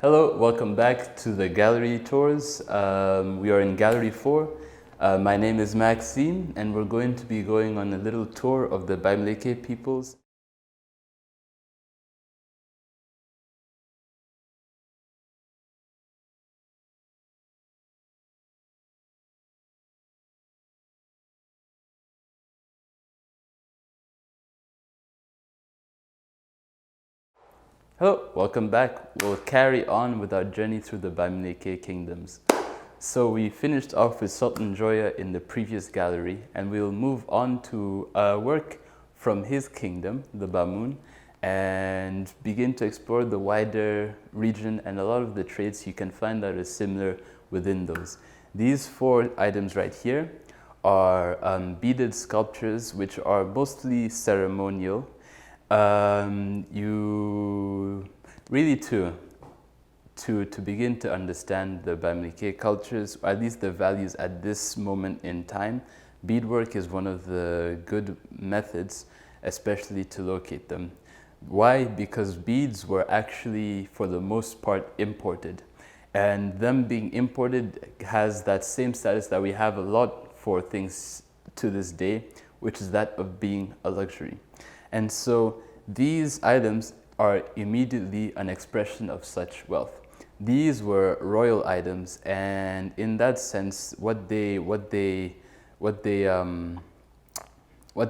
Hello, welcome back to the gallery tours. We are in Gallery 4. My name is Maxime, and we're going to be going on a little tour of the Bamum peoples. Hello, welcome back. We'll carry on with our journey through the Bamum kingdoms. So we finished off with Sultan Njoya in the previous gallery, and we'll move on to work from his kingdom, the Bamum, and begin to explore the wider region and a lot of the traits you can find that are similar within those. These four items right here are beaded sculptures, which are mostly ceremonial. You really to begin to understand the Bamum cultures, or at least the values at this moment in time, beadwork is one of the good methods, especially to locate them. Why? Because beads were actually, for the most part, imported. And them being imported has that same status that we have a lot for things to this day, which is that of being a luxury. And so these items are immediately an expression of such wealth. These were royal items, and in that sense, what they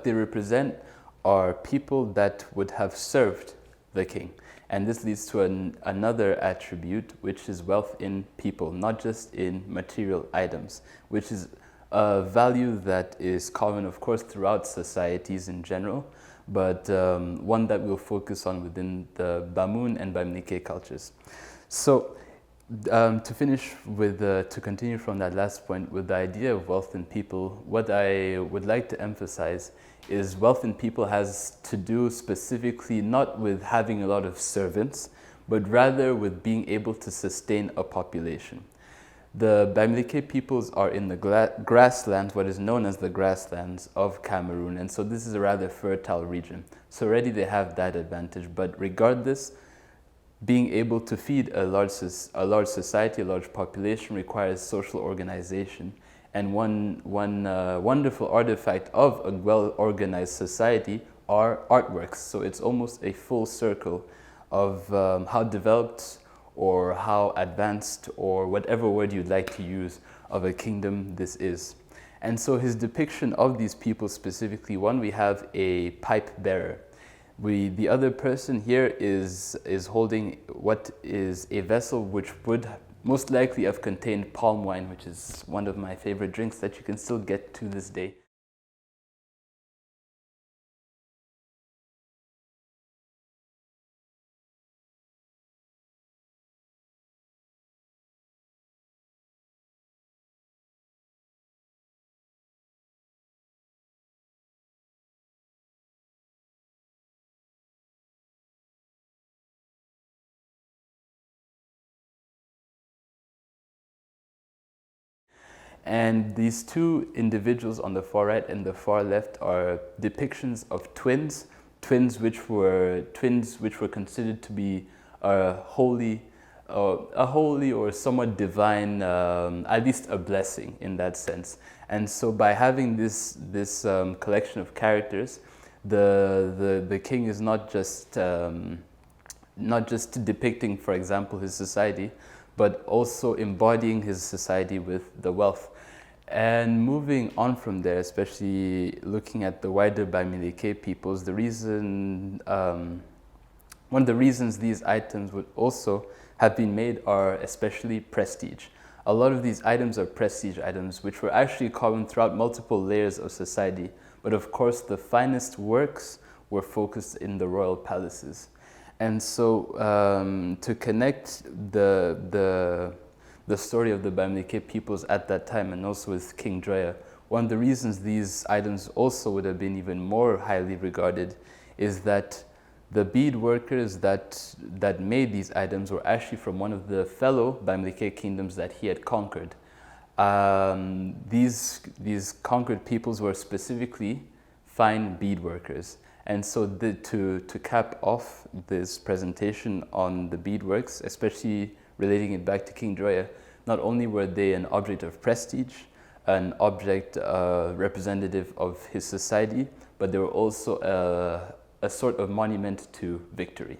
represent are people that would have served the king. And this leads to another attribute, which is wealth in people, not just in material items, which is a value that is common, of course, throughout societies in general, but one that we'll focus on within the Bamum and Bamum cultures. So to finish with, to continue from that last point with the idea of wealth in people, what I would like to emphasize is wealth in people has to do specifically not with having a lot of servants, but rather with being able to sustain a population. The Bamum peoples are in the grasslands, what is known as the grasslands of Cameroon, and so this is a rather fertile region. So already they have that advantage, but regardless, being able to feed a large society, a large population requires social organization. And one wonderful artifact of a well-organized society are artworks. So it's almost a full circle of how developed or how advanced, or whatever word you'd like to use, of a kingdom this is. And so his depiction of these people specifically, one, we have a pipe bearer. The other person here is holding what is a vessel which would most likely have contained palm wine, which is one of my favorite drinks that you can still get to this day. And these two individuals on the far right and the far left are depictions of twins, twins which were considered to be holy or somewhat divine, at least a blessing in that sense. And so by having this collection of characters, the king is not just depicting, for example, his society, but also embodying his society with the wealth. And moving on from there, especially looking at the wider Bamum peoples, one of the reasons these items would also have been made are especially prestige. A lot of these items are prestige items, which were actually common throughout multiple layers of society. But of course, the finest works were focused in the royal palaces. And so to connect the story of the Bamum peoples at that time, and also with King Njoya, one of the reasons these items also would have been even more highly regarded is that the bead workers that made these items were actually from one of the fellow Bamum kingdoms that he had conquered. These conquered peoples were specifically fine bead workers. And so to cap off this presentation on the beadworks, especially relating it back to King Njoya, not only were they an object of prestige, an object representative of his society, but they were also a sort of monument to victory.